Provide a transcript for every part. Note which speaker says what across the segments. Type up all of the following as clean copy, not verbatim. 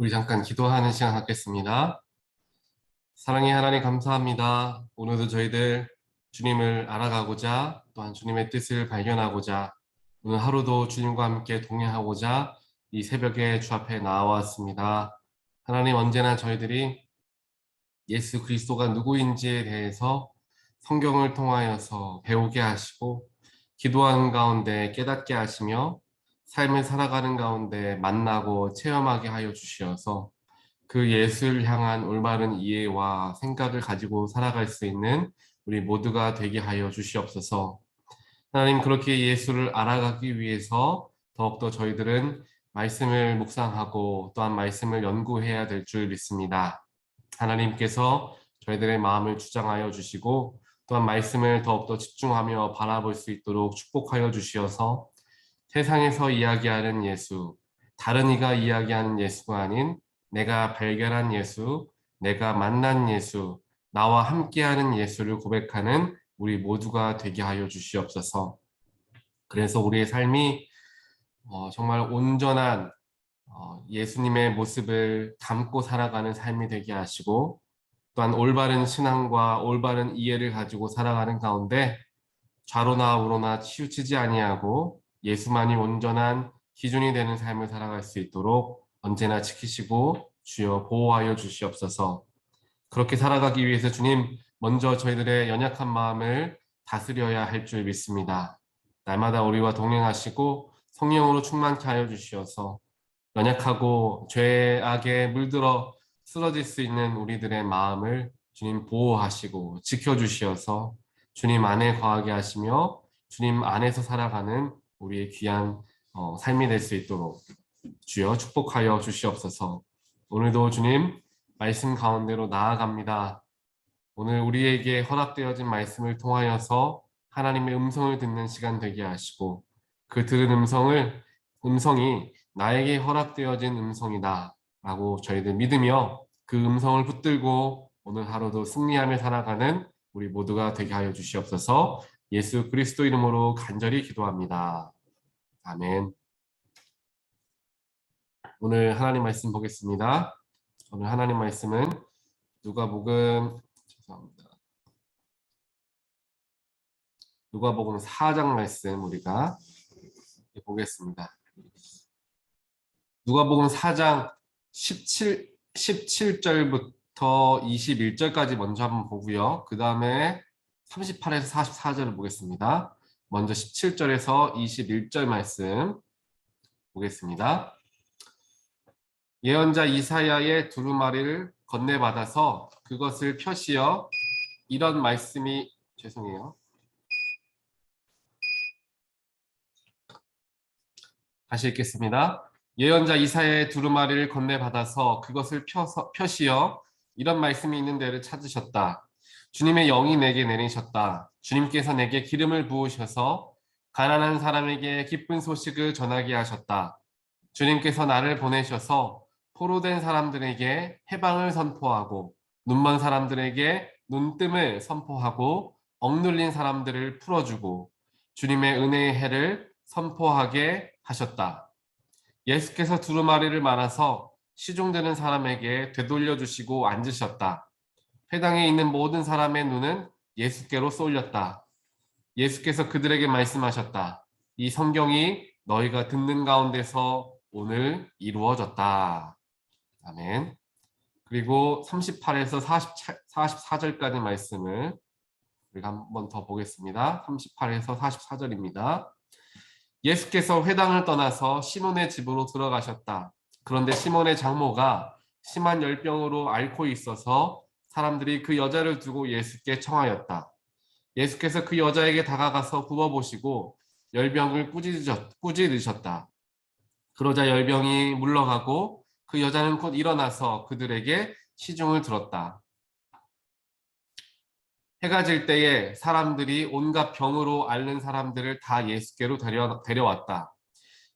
Speaker 1: 우리 잠깐 기도하는 시간 갖겠습니다. 사랑의 하나님 감사합니다. 오늘도 저희들 주님을 알아가고자 또한 주님의 뜻을 발견하고자 오늘 하루도 주님과 함께 동행하고자 이 새벽에 주 앞에 나왔습니다. 하나님 언제나 저희들이 예수 그리스도가 누구인지에 대해서 성경을 통하여서 배우게 하시고 기도하는 가운데 깨닫게 하시며 삶을 살아가는 가운데 만나고 체험하게 하여 주시어서 그 예수를 향한 올바른 이해와 생각을 가지고 살아갈 수 있는 우리 모두가 되게 하여 주시옵소서. 하나님 그렇게 예수를 알아가기 위해서 더욱더 저희들은 말씀을 묵상하고 또한 말씀을 연구해야 될 줄 믿습니다. 하나님께서 저희들의 마음을 주장하여 주시고 또한 말씀을 더욱더 집중하며 바라볼 수 있도록 축복하여 주시어서 세상에서 이야기하는 예수, 다른 이가 이야기하는 예수가 아닌 내가 발견한 예수, 내가 만난 예수, 나와 함께하는 예수를 고백하는 우리 모두가 되게 하여 주시옵소서. 그래서 우리의 삶이 정말 온전한 예수님의 모습을 담고 살아가는 삶이 되게 하시고 또한 올바른 신앙과 올바른 이해를 가지고 살아가는 가운데 좌로나 우로나 치우치지 아니하고 예수만이 온전한 기준이 되는 삶을 살아갈 수 있도록 언제나 지키시고 주여 보호하여 주시옵소서. 그렇게 살아가기 위해서 주님 먼저 저희들의 연약한 마음을 다스려야 할 줄 믿습니다. 날마다 우리와 동행하시고 성령으로 충만케 하여 주시어서 연약하고 죄악에 물들어 쓰러질 수 있는 우리들의 마음을 주님 보호하시고 지켜주시어서 주님 안에 거하게 하시며 주님 안에서 살아가는 우리의 귀한 삶이 될 수 있도록 주여 축복하여 주시옵소서. 오늘도 주님 말씀 가운데로 나아갑니다. 오늘 우리에게 허락되어진 말씀을 통하여서 하나님의 음성을 듣는 시간 되게 하시고 그 들은 음성이 나에게 허락되어진 음성이다 라고 저희들 믿으며 그 음성을 붙들고 오늘 하루도 승리하며 살아가는 우리 모두가 되게 하여 주시옵소서. 예수 그리스도 이름으로 간절히 기도합니다. 아멘. 오늘 하나님 말씀 보겠습니다. 오늘 하나님 말씀은 누가복음 4장 말씀 우리가 보겠습니다. 누가복음 4장 17절부터 21절까지 먼저 한번 보고요. 그 다음에 38에서 44절을 보겠습니다. 먼저 17절에서 21절 말씀 보겠습니다. 예언자 이사야의 두루마리를 건네받아서 그것을 펴시어 이런 말씀이 다시 읽겠습니다. 예언자 이사야의 두루마리를 건네받아서 그것을 펴시어 이런 말씀이 있는 데를 찾으셨다. 주님의 영이 내게 내리셨다. 주님께서 내게 기름을 부으셔서 가난한 사람에게 기쁜 소식을 전하게 하셨다. 주님께서 나를 보내셔서 포로된 사람들에게 해방을 선포하고 눈먼 사람들에게 눈뜸을 선포하고 억눌린 사람들을 풀어주고 주님의 은혜의 해를 선포하게 하셨다. 예수께서 두루마리를 말아서 시종되는 사람에게 되돌려 주시고 앉으셨다. 회당에 있는 모든 사람의 눈은 예수께로 쏠렸다. 예수께서 그들에게 말씀하셨다. 이 성경이 너희가 듣는 가운데서 오늘 이루어졌다. 아멘. 그리고 38에서 44절까지 말씀을 우리가 한 번 더 보겠습니다. 38에서 44절입니다. 예수께서 회당을 떠나서 시몬의 집으로 들어가셨다. 그런데 시몬의 장모가 심한 열병으로 앓고 있어서 사람들이 그 여자를 두고 예수께 청하였다. 예수께서 그 여자에게 다가가서 굽어보시고 열병을 꾸짖으셨다. 그러자 열병이 물러가고 그 여자는 곧 일어나서 그들에게 시중을 들었다. 해가 질 때에 사람들이 온갖 병으로 앓는 사람들을 다 예수께로 데려왔다.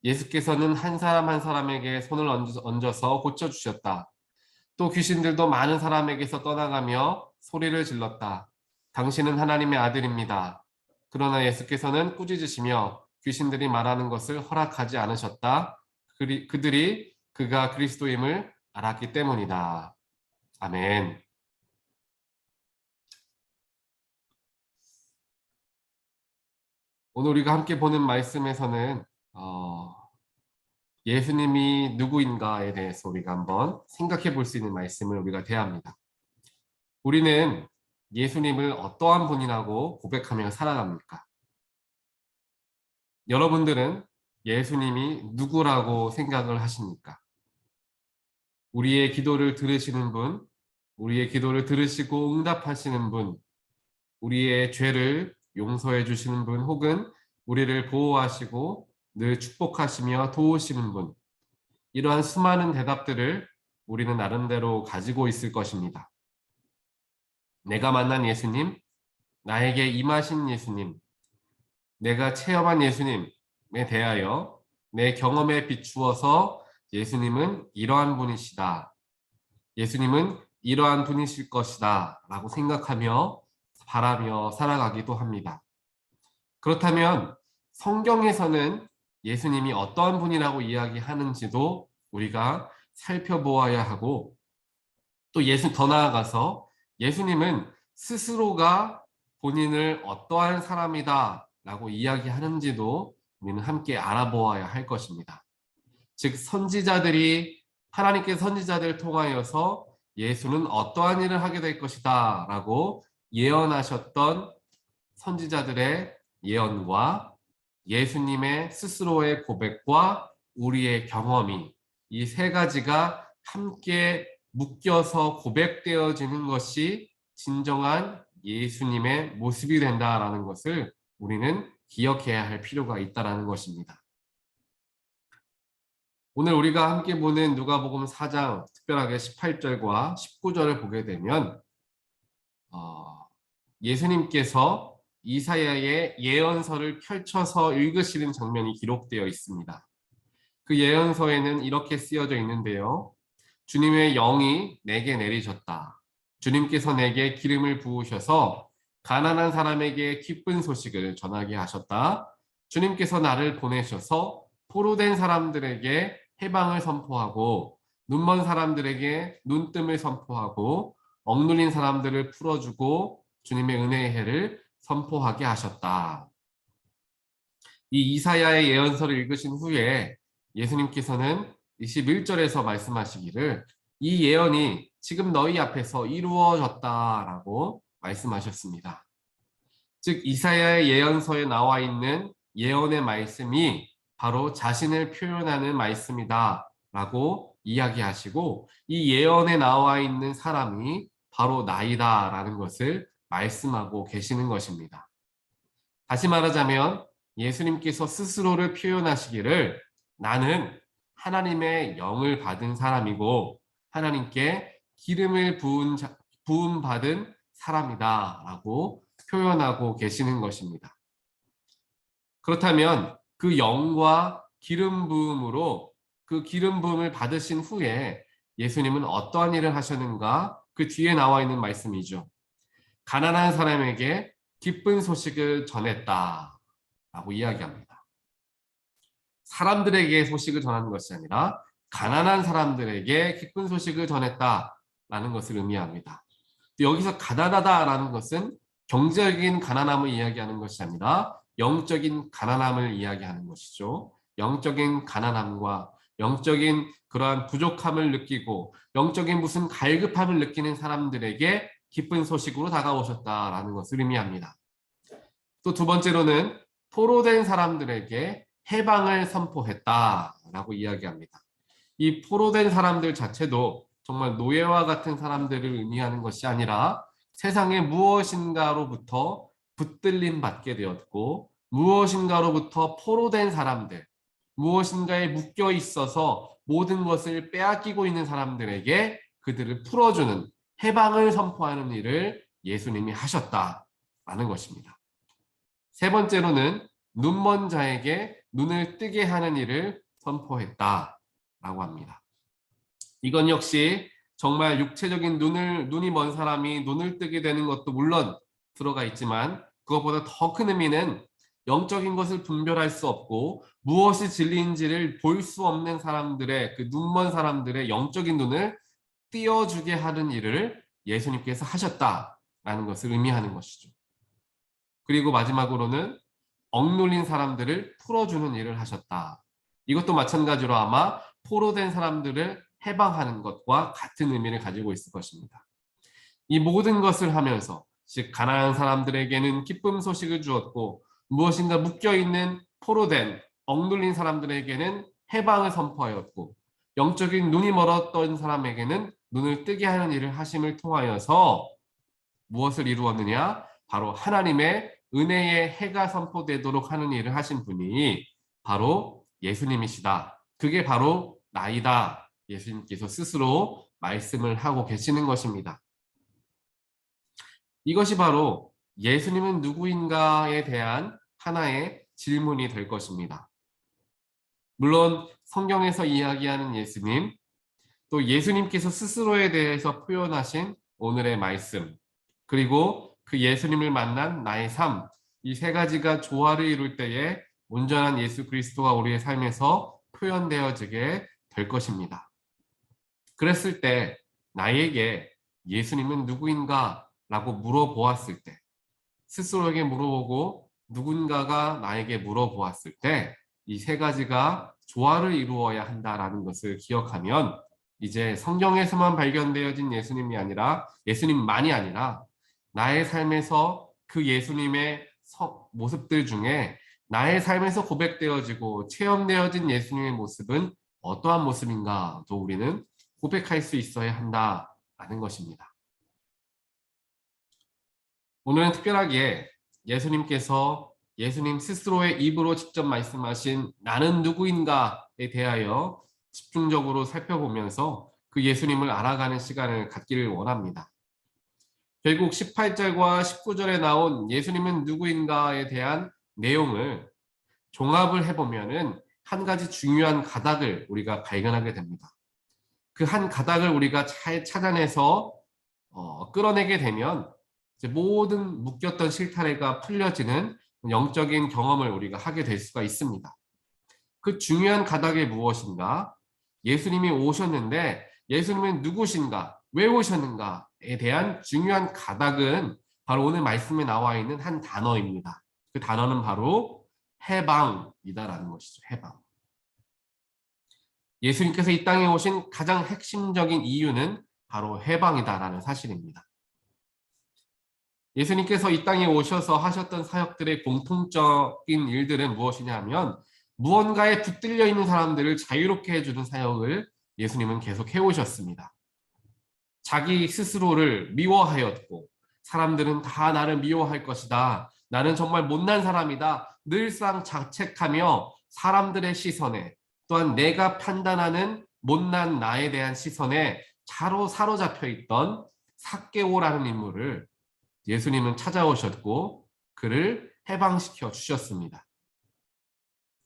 Speaker 1: 예수께서는 한 사람 한 사람에게 손을 얹어서 고쳐주셨다. 또 귀신들도 많은 사람에게서 떠나가며 소리를 질렀다. 당신은 하나님의 아들입니다. 그러나 예수께서는 꾸짖으시며 귀신들이 말하는 것을 허락하지 않으셨다. 그들이 그가 그리스도임을 알았기 때문이다. 아멘. 오늘 우리가 함께 보는 말씀에서는 예수님이 누구인가에 대해서 우리가 한번 생각해 볼 수 있는 말씀을 우리가 대합니다. 우리는 예수님을 어떠한 분이라고 고백하며 살아갑니까? 여러분들은 예수님이 누구라고 생각을 하십니까? 우리의 기도를 들으시는 분, 우리의 기도를 들으시고 응답하시는 분, 우리의 죄를 용서해 주시는 분, 혹은 우리를 보호하시고 늘 축복하시며 도우시는 분, 이러한 수많은 대답들을 우리는 나름대로 가지고 있을 것입니다. 내가 만난 예수님, 나에게 임하신 예수님, 내가 체험한 예수님에 대하여 내 경험에 비추어서 예수님은 이러한 분이시다. 예수님은 이러한 분이실 것이다. 라고 생각하며 바라며 살아가기도 합니다. 그렇다면 성경에서는 예수님이 어떠한 분이라고 이야기하는지도 우리가 살펴보아야 하고, 또 더 나아가서 예수님은 스스로가 본인을 어떠한 사람이다 라고 이야기하는지도 우리는 함께 알아보아야 할 것입니다. 즉 하나님께 선지자들을 통하여서 예수는 어떠한 일을 하게 될 것이다 라고 예언하셨던 선지자들의 예언과 예수님의 스스로의 고백과 우리의 경험이, 이 세 가지가 함께 묶여서 고백되어지는 것이 진정한 예수님의 모습이 된다라는 것을 우리는 기억해야 할 필요가 있다는 것입니다. 오늘 우리가 함께 보는 누가복음 4장, 특별하게 18절과 19절을 보게 되면 예수님께서 이사야의 예언서를 펼쳐서 읽으시는 장면이 기록되어 있습니다. 그 예언서에는 이렇게 쓰여져 있는데요. 주님의 영이 내게 내리셨다. 주님께서 내게 기름을 부으셔서 가난한 사람에게 기쁜 소식을 전하게 하셨다. 주님께서 나를 보내셔서 포로된 사람들에게 해방을 선포하고 눈먼 사람들에게 눈뜸을 선포하고 억눌린 사람들을 풀어주고 주님의 은혜의 해를 선포하게 하셨다. 이 이사야의 예언서를 읽으신 후에 예수님께서는 21절에서 말씀하시기를 이 예언이 지금 너희 앞에서 이루어졌다라고 말씀하셨습니다. 즉 이사야의 예언서에 나와 있는 예언의 말씀이 바로 자신을 표현하는 말씀이다 라고 이야기하시고, 이 예언에 나와 있는 사람이 바로 나이다 라는 것을 말씀하고 계시는 것입니다. 다시 말하자면 예수님께서 스스로를 표현하시기를 나는 하나님의 영을 받은 사람이고 하나님께 기름을 부음 받은 사람이다 라고 표현하고 계시는 것입니다. 그렇다면 그 영과 기름 부음으로 그 기름 부음을 받으신 후에 예수님은 어떠한 일을 하셨는가? 그 뒤에 나와 있는 말씀이죠. 가난한 사람에게 기쁜 소식을 전했다 라고 이야기합니다. 사람들에게 소식을 전하는 것이 아니라 가난한 사람들에게 기쁜 소식을 전했다라는 것을 의미합니다. 여기서 가난하다라는 것은 경제적인 가난함을 이야기하는 것이 아니라 영적인 가난함을 이야기하는 것이죠. 영적인 가난함과 영적인 그러한 부족함을 느끼고 영적인 무슨 갈급함을 느끼는 사람들에게 기쁜 소식으로 다가오셨다라는 것을 의미합니다. 또 두 번째로는 포로된 사람들에게 해방을 선포했다라고 이야기합니다. 이 포로된 사람들 자체도 정말 노예와 같은 사람들을 의미하는 것이 아니라 세상에 무엇인가로부터 붙들림 받게 되었고 무엇인가로부터 포로된 사람들, 무엇인가에 묶여 있어서 모든 것을 빼앗기고 있는 사람들에게 그들을 풀어주는 해방을 선포하는 일을 예수님이 하셨다라는 것입니다. 세 번째로는 눈먼 자에게 눈을 뜨게 하는 일을 선포했다라고 합니다. 이건 역시 정말 육체적인 눈이 먼 사람이 눈을 뜨게 되는 것도 물론 들어가 있지만 그것보다 더 큰 의미는 영적인 것을 분별할 수 없고 무엇이 진리인지를 볼 수 없는 사람들의 그 눈먼 사람들의 영적인 눈을 띄어주게 하는 일을 예수님께서 하셨다라는 것을 의미하는 것이죠. 그리고 마지막으로는 억눌린 사람들을 풀어주는 일을 하셨다. 이것도 마찬가지로 아마 포로된 사람들을 해방하는 것과 같은 의미를 가지고 있을 것입니다. 이 모든 것을 하면서 즉 가난한 사람들에게는 기쁨 소식을 주었고 무엇인가 묶여있는 포로된 억눌린 사람들에게는 해방을 선포하였고 영적인 눈이 멀었던 사람에게는 눈을 뜨게 하는 일을 하심을 통하여서 무엇을 이루었느냐? 바로 하나님의 은혜의 해가 선포되도록 하는 일을 하신 분이 바로 예수님이시다. 그게 바로 나이다. 예수님께서 스스로 말씀을 하고 계시는 것입니다. 이것이 바로 예수님은 누구인가에 대한 하나의 질문이 될 것입니다. 물론 성경에서 이야기하는 예수님, 또 예수님께서 스스로에 대해서 표현하신 오늘의 말씀, 그리고 그 예수님을 만난 나의 삶, 이 세 가지가 조화를 이룰 때에 온전한 예수 그리스도가 우리의 삶에서 표현되어지게 될 것입니다. 그랬을 때 나에게 예수님은 누구인가? 라고 물어보았을 때, 스스로에게 물어보고 누군가가 나에게 물어보았을 때 이 세 가지가 조화를 이루어야 한다라는 것을 기억하면 이제 성경에서만 발견되어진 예수님이 아니라 예수님만이 아니라 나의 삶에서 그 예수님의 모습들 중에 나의 삶에서 고백되어지고 체험되어진 예수님의 모습은 어떠한 모습인가도 우리는 고백할 수 있어야 한다라는 것입니다. 오늘은 특별하게 예수님께서 예수님 스스로의 입으로 직접 말씀하신 나는 누구인가에 대하여 집중적으로 살펴보면서 그 예수님을 알아가는 시간을 갖기를 원합니다. 결국 18절과 19절에 나온 예수님은 누구인가에 대한 내용을 종합을 해보면은 한 가지 중요한 가닥을 우리가 발견하게 됩니다. 그 한 가닥을 우리가 잘 찾아내서 끌어내게 되면 이제 모든 묶였던 실타래가 풀려지는 영적인 경험을 우리가 하게 될 수가 있습니다. 그 중요한 가닥이 무엇인가? 예수님이 오셨는데 예수님은 누구신가? 왜 오셨는가에 대한 중요한 가닥은 바로 오늘 말씀에 나와 있는 한 단어입니다. 그 단어는 바로 해방이다라는 것이죠. 해방. 예수님께서 이 땅에 오신 가장 핵심적인 이유는 바로 해방이다라는 사실입니다. 예수님께서 이 땅에 오셔서 하셨던 사역들의 공통적인 일들은 무엇이냐 하면 무언가에 붙들려 있는 사람들을 자유롭게 해주는 사역을 예수님은 계속 해오셨습니다. 자기 스스로를 미워하였고 사람들은 다 나를 미워할 것이다. 나는 정말 못난 사람이다. 늘상 자책하며 사람들의 시선에 또한 내가 판단하는 못난 나에 대한 시선에 사로잡혀 있던 삭개오라는 인물을 예수님은 찾아오셨고 그를 해방시켜 주셨습니다.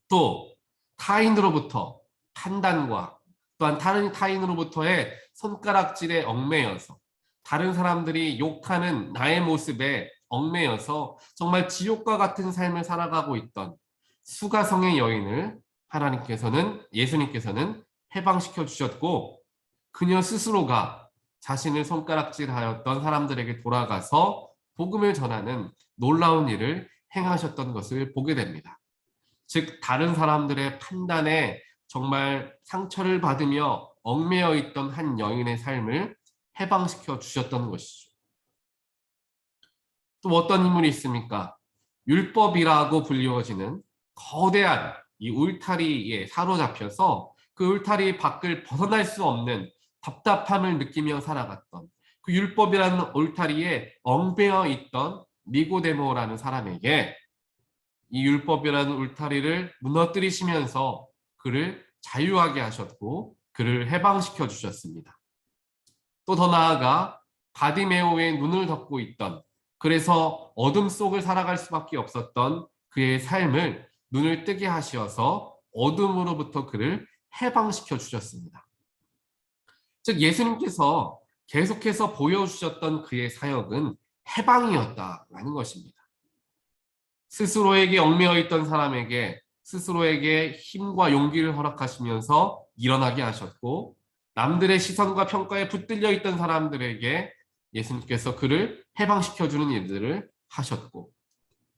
Speaker 1: 또 타인으로부터 판단과 또한 다른 타인으로부터의 손가락질에 얽매여서 다른 사람들이 욕하는 나의 모습에 얽매여서 정말 지옥과 같은 삶을 살아가고 있던 수가성의 여인을 예수님께서는 해방시켜 주셨고 그녀 스스로가 자신을 손가락질하였던 사람들에게 돌아가서 복음을 전하는 놀라운 일을 행하셨던 것을 보게 됩니다. 즉 다른 사람들의 판단에 정말 상처를 받으며 얽매여 있던 한 여인의 삶을 해방시켜 주셨던 것이죠. 또 어떤 인물이 있습니까? 율법이라고 불리워지는 거대한 이 울타리에 사로잡혀서 그 울타리 밖을 벗어날 수 없는 답답함을 느끼며 살아갔던 그 율법이라는 울타리에 얽매여 있던 니고데모라는 사람에게 이 율법이라는 울타리를 무너뜨리시면서 그를 자유하게 하셨고 그를 해방시켜 주셨습니다. 또 더 나아가 바디메오의 눈을 덮고 있던 그래서 어둠 속을 살아갈 수밖에 없었던 그의 삶을 눈을 뜨게 하셔서 어둠으로부터 그를 해방시켜 주셨습니다. 즉 예수님께서 계속해서 보여주셨던 그의 사역은 해방이었다라는 것입니다. 스스로에게 얽매여 있던 사람에게 스스로에게 힘과 용기를 허락하시면서 일어나게 하셨고, 남들의 시선과 평가에 붙들려 있던 사람들에게 예수님께서 그를 해방시켜주는 일들을 하셨고,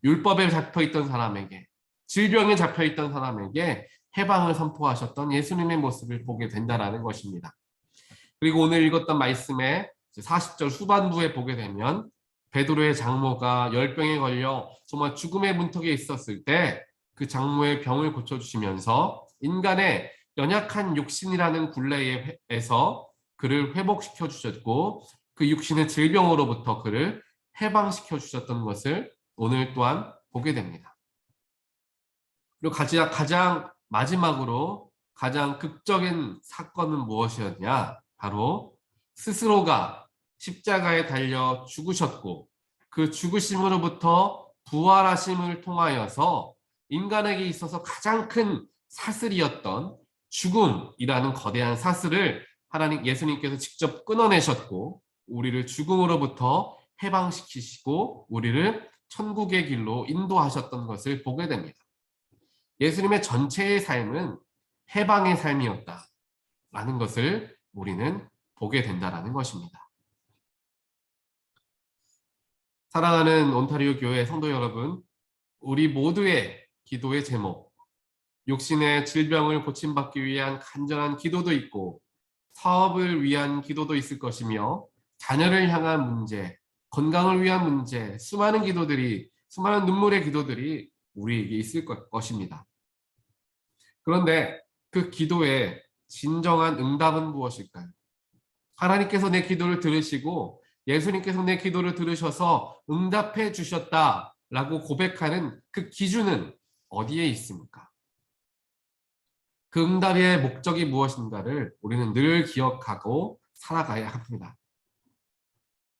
Speaker 1: 율법에 잡혀있던 사람에게, 질병에 잡혀있던 사람에게 해방을 선포하셨던 예수님의 모습을 보게 된다는 것입니다. 그리고 오늘 읽었던 말씀에 40절 후반부에 보게 되면 베드로의 장모가 열병에 걸려 정말 죽음의 문턱에 있었을 때 그 장모의 병을 고쳐주시면서 인간의 연약한 육신이라는 굴레에서 그를 회복시켜 주셨고, 그 육신의 질병으로부터 그를 해방시켜 주셨던 것을 오늘 또한 보게 됩니다. 그리고 가장 마지막으로 가장 극적인 사건은 무엇이었냐? 바로 스스로가 십자가에 달려 죽으셨고, 그 죽으심으로부터 부활하심을 통하여서 인간에게 있어서 가장 큰 사슬이었던 죽음이라는 거대한 사슬을 예수님께서 직접 끊어내셨고, 우리를 죽음으로부터 해방시키시고 우리를 천국의 길로 인도하셨던 것을 보게 됩니다. 예수님의 전체의 삶은 해방의 삶이었다라는 것을 우리는 보게 된다는 것입니다. 사랑하는 온타리오 교회 성도 여러분, 우리 모두의 기도의 제목, 육신의 질병을 고침받기 위한 간절한 기도도 있고, 사업을 위한 기도도 있을 것이며, 자녀를 향한 문제, 건강을 위한 문제, 수많은 눈물의 기도들이 우리에게 있을 것입니다. 그런데 그 기도의 진정한 응답은 무엇일까요? 하나님께서 내 기도를 들으시고 예수님께서 내 기도를 들으셔서 응답해 주셨다라고 고백하는 그 기준은 어디에 있습니까? 그 응답의 목적이 무엇인가를 우리는 늘 기억하고 살아가야 합니다.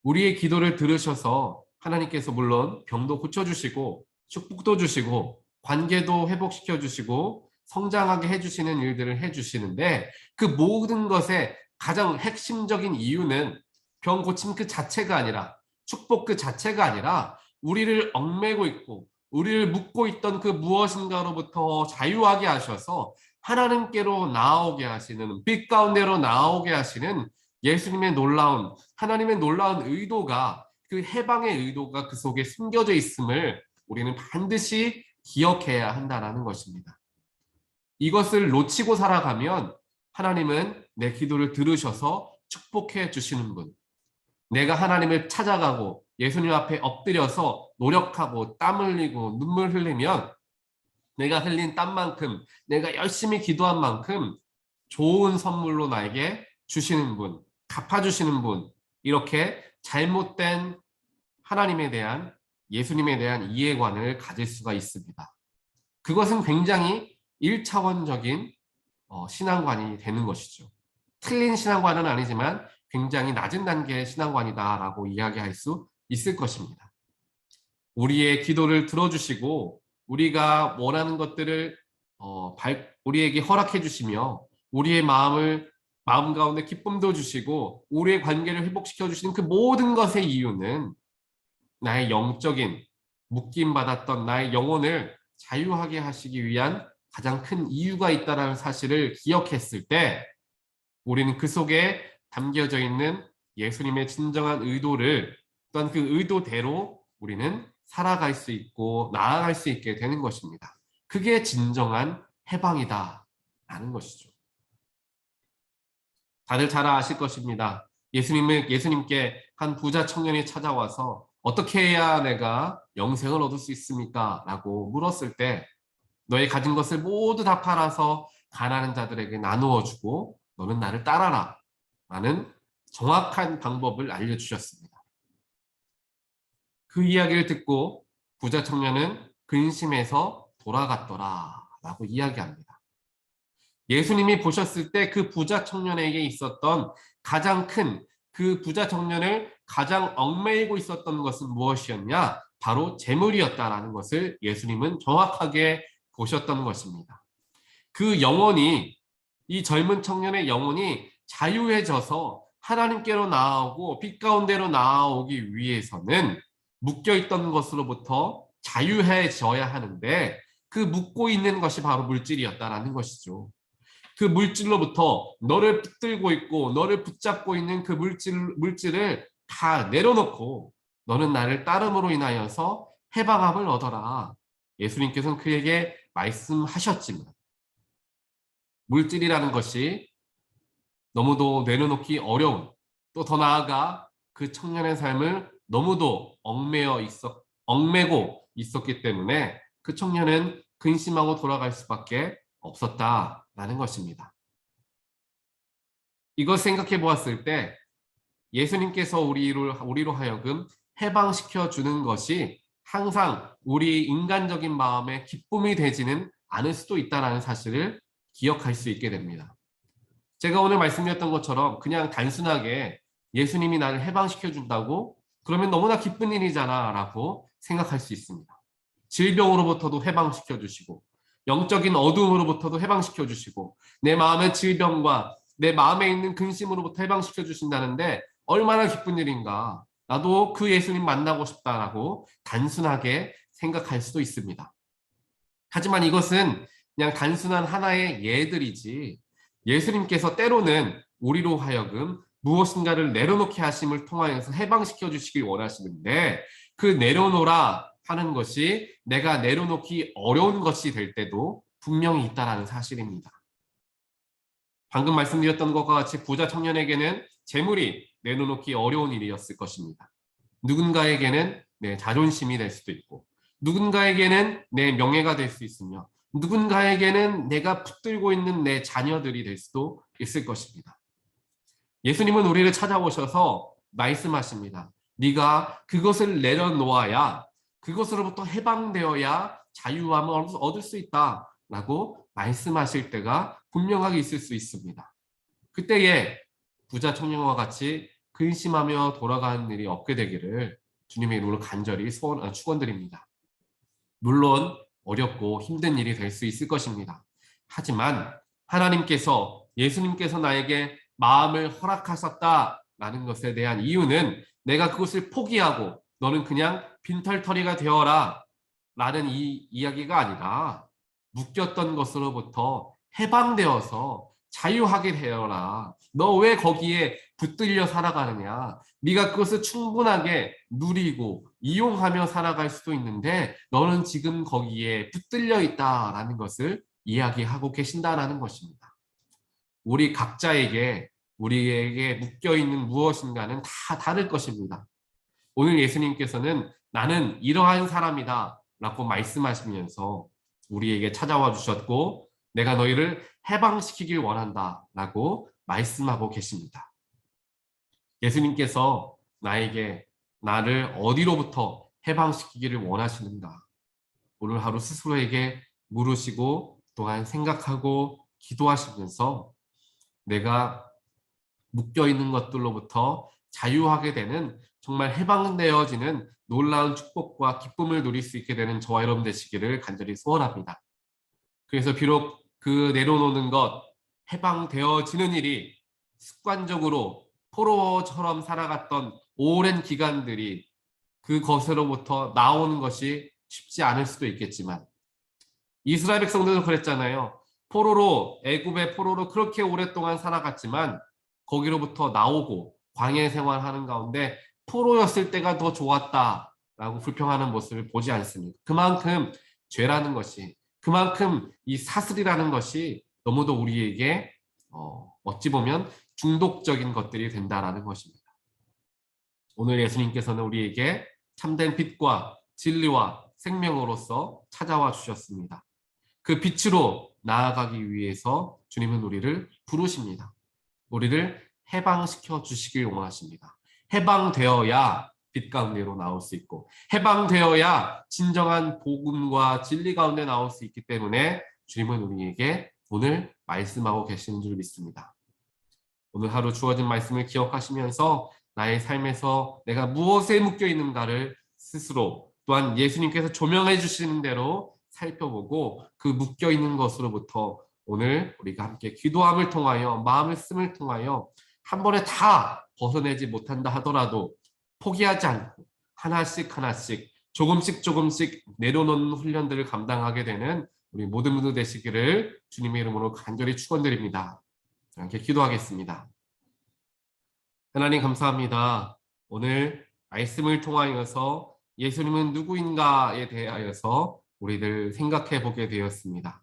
Speaker 1: 우리의 기도를 들으셔서 하나님께서 물론 병도 고쳐주시고 축복도 주시고 관계도 회복시켜 주시고 성장하게 해주시는 일들을 해주시는데, 그 모든 것의 가장 핵심적인 이유는 병 고침 그 자체가 아니라, 축복 그 자체가 아니라, 우리를 얽매고 있고 우리를 묶고 있던 그 무엇인가로부터 자유하게 하셔서 하나님께로 나아오게 하시는, 빛 가운데로 나아오게 하시는 하나님의 놀라운 의도가, 그 해방의 의도가 그 속에 숨겨져 있음을 우리는 반드시 기억해야 한다는 것입니다. 이것을 놓치고 살아가면 하나님은 내 기도를 들으셔서 축복해 주시는 분, 내가 하나님을 찾아가고 예수님 앞에 엎드려서 노력하고 땀 흘리고 눈물 흘리면 내가 흘린 땀만큼, 내가 열심히 기도한 만큼 좋은 선물로 나에게 주시는 분, 갚아주시는 분, 이렇게 잘못된 예수님에 대한 이해관을 가질 수가 있습니다. 그것은 굉장히 1차원적인 신앙관이 되는 것이죠. 틀린 신앙관은 아니지만 굉장히 낮은 단계의 신앙관이다라고 이야기할 수 있을 것입니다. 우리의 기도를 들어주시고 우리가 원하는 것들을 우리에게 허락해 주시며 우리의 마음 가운데 기쁨도 주시고 우리의 관계를 회복시켜 주시는 그 모든 것의 이유는 나의 영적인 묶임받았던 나의 영혼을 자유하게 하시기 위한 가장 큰 이유가 있다는 사실을 기억했을 때, 우리는 그 속에 담겨져 있는 예수님의 진정한 의도를, 또한 그 의도대로 우리는 살아갈 수 있고 나아갈 수 있게 되는 것입니다. 그게 진정한 해방이다라는 것이죠. 다들 잘 아실 것입니다. 예수님께 한 부자 청년이 찾아와서 어떻게 해야 내가 영생을 얻을 수 있습니까? 라고 물었을 때, 너의 가진 것을 모두 다 팔아서 가난한 자들에게 나누어 주고 너는 나를 따라라 라는 정확한 방법을 알려주셨습니다. 그 이야기를 듣고 부자 청년은 근심해서 돌아갔더라 라고 이야기합니다. 예수님이 보셨을 때 그 부자 청년에게 있었던 가장 큰, 그 부자 청년을 가장 얽매이고 있었던 것은 무엇이었냐? 바로 재물이었다라는 것을 예수님은 정확하게 보셨던 것입니다. 그 영혼이, 이 젊은 청년의 영혼이 자유해져서 하나님께로 나아오고 빛 가운데로 나아오기 위해서는 묶여있던 것으로부터 자유해져야 하는데 그 묶고 있는 것이 바로 물질이었다라는 것이죠. 그 물질로부터 너를 붙들고 있고 너를 붙잡고 있는 그 물질을 다 내려놓고 너는 나를 따름으로 인하여서 해방함을 얻어라. 예수님께서는 그에게 말씀하셨지만 물질이라는 것이 너무도 내려놓기 어려운, 또 더 나아가 그 청년의 삶을 너무도 얽매고 있었기 때문에 그 청년은 근심하고 돌아갈 수밖에 없었다라는 것입니다. 이걸 생각해 보았을 때 예수님께서 우리로 하여금 해방시켜 주는 것이 항상 우리 인간적인 마음에 기쁨이 되지는 않을 수도 있다는 사실을 기억할 수 있게 됩니다. 제가 오늘 말씀드렸던 것처럼 그냥 단순하게 예수님이 나를 해방시켜 준다고 그러면 너무나 기쁜 일이잖아 라고 생각할 수 있습니다. 질병으로부터도 해방시켜 주시고 영적인 어두움으로부터도 해방시켜 주시고 내 마음의 질병과 내 마음에 있는 근심으로부터 해방시켜 주신다는데 얼마나 기쁜 일인가. 나도 그 예수님 만나고 싶다라고 단순하게 생각할 수도 있습니다. 하지만 이것은 그냥 단순한 하나의 예들이지 예수님께서 때로는 우리로 하여금 무엇인가를 내려놓게 하심을 통하여서 해방시켜 주시길 원하시는데 그 내려놓으라 하는 것이 내가 내려놓기 어려운 것이 될 때도 분명히 있다는 사실입니다. 방금 말씀드렸던 것과 같이 부자 청년에게는 재물이 내려놓기 어려운 일이었을 것입니다. 누군가에게는 내 자존심이 될 수도 있고 누군가에게는 내 명예가 될 수 있으며 누군가에게는 내가 붙들고 있는 내 자녀들이 될 수도 있을 것입니다. 예수님은 우리를 찾아오셔서 말씀하십니다. 네가 그것을 내려놓아야 그것으로부터 해방되어야 자유함을 얻을 수 있다라고 말씀하실 때가 분명하게 있을 수 있습니다. 그때에 부자 청년과 같이 근심하며 돌아가는 일이 없게 되기를 주님의 이름으로 간절히 축원드립니다. 물론 어렵고 힘든 일이 될 수 있을 것입니다. 하지만 하나님께서 예수님께서 나에게 마음을 허락하셨다라는 것에 대한 이유는 내가 그것을 포기하고 너는 그냥 빈털터리가 되어라 라는 이 이야기가 아니라 묶였던 것으로부터 해방되어서 자유하게 되어라. 너 왜 거기에 붙들려 살아가느냐. 네가 그것을 충분하게 누리고 이용하며 살아갈 수도 있는데 너는 지금 거기에 붙들려 있다라는 것을 이야기하고 계신다라는 것입니다. 우리 각자에게 우리에게 묶여있는 무엇인가는 다 다를 것입니다. 오늘 예수님께서는 나는 이러한 사람이다 라고 말씀하시면서 우리에게 찾아와 주셨고 내가 너희를 해방시키길 원한다 라고 말씀하고 계십니다. 예수님께서 나를 어디로부터 해방시키기를 원하시는가? 오늘 하루 스스로에게 물으시고 또한 생각하고 기도하시면서 내가 묶여있는 것들로부터 자유하게 되는 정말 해방되어지는 놀라운 축복과 기쁨을 누릴 수 있게 되는 저와 여러분 되시기를 간절히 소원합니다. 그래서 비록 그 내려놓는 것, 해방되어지는 일이 습관적으로 포로처럼 살아갔던 오랜 기간들이 그것으로부터 나오는 것이 쉽지 않을 수도 있겠지만 이스라엘 백성들도 그랬잖아요. 애굽의 포로로 그렇게 오랫동안 살아갔지만 거기로부터 나오고 광야 생활하는 가운데 포로였을 때가 더 좋았다라고 불평하는 모습을 보지 않습니다. 그만큼 죄라는 것이 그만큼 이 사슬이라는 것이 너무도 우리에게 어찌 보면 중독적인 것들이 된다라는 것입니다. 오늘 예수님께서는 우리에게 참된 빛과 진리와 생명으로서 찾아와 주셨습니다. 그 빛으로 나아가기 위해서 주님은 우리를 부르십니다. 우리를 해방시켜 주시길 원하십니다. 해방되어야 빛 가운데로 나올 수 있고 해방되어야 진정한 복음과 진리 가운데 나올 수 있기 때문에 주님은 우리에게 오늘 말씀하고 계시는 줄 믿습니다. 오늘 하루 주어진 말씀을 기억하시면서 나의 삶에서 내가 무엇에 묶여 있는가를 스스로 또한 예수님께서 조명해 주시는 대로 살펴보고 그 묶여 있는 것으로부터 오늘 우리가 함께 기도함을 통하여 마음을 쓰임을 통하여 한 번에 다 벗어내지 못한다 하더라도 포기하지 않고 하나씩 하나씩 조금씩 조금씩 내려놓는 훈련들을 감당하게 되는 우리 모두 되시기를 주님의 이름으로 간절히 축원드립니다. 이렇게 기도하겠습니다. 하나님 감사합니다. 오늘 말씀을 통하여서 예수님은 누구인가에 대하여서 우리들 생각해 보게 되었습니다.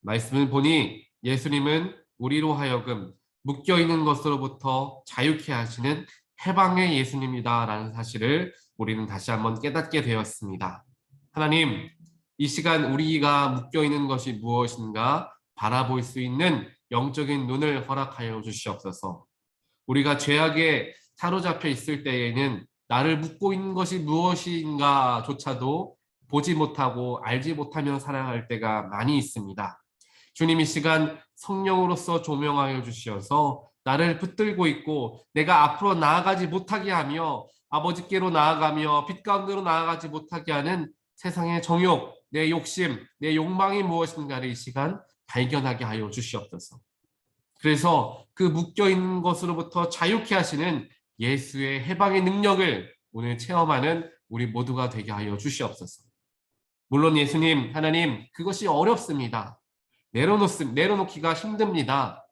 Speaker 1: 말씀을 보니 예수님은 우리로 하여금 묶여있는 것으로부터 자유케 하시는 해방의 예수님이다라는 사실을 우리는 다시 한번 깨닫게 되었습니다. 하나님, 이 시간 우리가 묶여있는 것이 무엇인가 바라볼 수 있는 영적인 눈을 허락하여 주시옵소서. 우리가 죄악에 사로잡혀 있을 때에는 나를 묶고 있는 것이 무엇인가조차도 보지 못하고 알지 못하며 살아갈 때가 많이 있습니다. 주님 이 시간 성령으로서 조명하여 주시어서 나를 붙들고 있고 내가 앞으로 나아가지 못하게 하며 아버지께로 나아가며 빛 가운데로 나아가지 못하게 하는 세상의 정욕, 내 욕심, 내 욕망이 무엇인가를 이 시간 발견하게 하여 주시옵소서. 그래서 그 묶여있는 것으로부터 자유케 하시는 예수의 해방의 능력을 오늘 체험하는 우리 모두가 되게 하여 주시옵소서. 물론 예수님, 하나님, 그것이 어렵습니다. 내려놓기가 힘듭니다.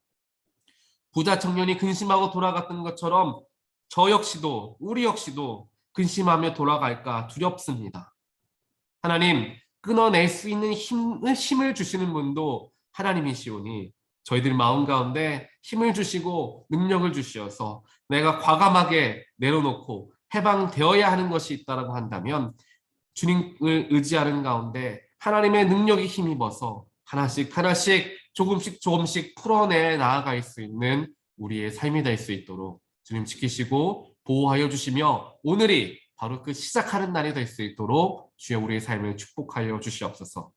Speaker 1: 부자 청년이 근심하고 돌아갔던 것처럼 저 역시도, 우리 역시도 근심하며 돌아갈까 두렵습니다. 하나님, 끊어낼 수 있는 힘을 주시는 분도 하나님이시오니 저희들 마음 가운데 힘을 주시고 능력을 주시어서 내가 과감하게 내려놓고 해방되어야 하는 것이 있다고 한다면 주님을 의지하는 가운데 하나님의 능력이 힘입어서 하나씩 조금씩 풀어내 나아갈 수 있는 우리의 삶이 될 수 있도록 주님 지키시고 보호하여 주시며 오늘이 바로 그 시작하는 날이 될 수 있도록 주여 우리의 삶을 축복하여 주시옵소서.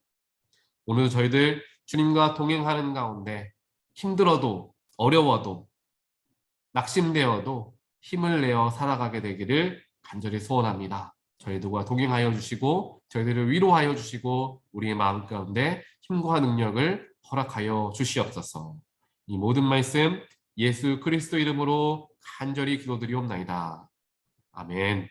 Speaker 1: 오늘 저희들 주님과 동행하는 가운데 힘들어도 어려워도 낙심되어도 힘을 내어 살아가게 되기를 간절히 소원합니다. 저희들과 동행하여 주시고 저희들을 위로하여 주시고 우리의 마음 가운데 힘과 능력을 허락하여 주시옵소서. 이 모든 말씀 예수 그리스도 이름으로 간절히 기도드리옵나이다. 아멘.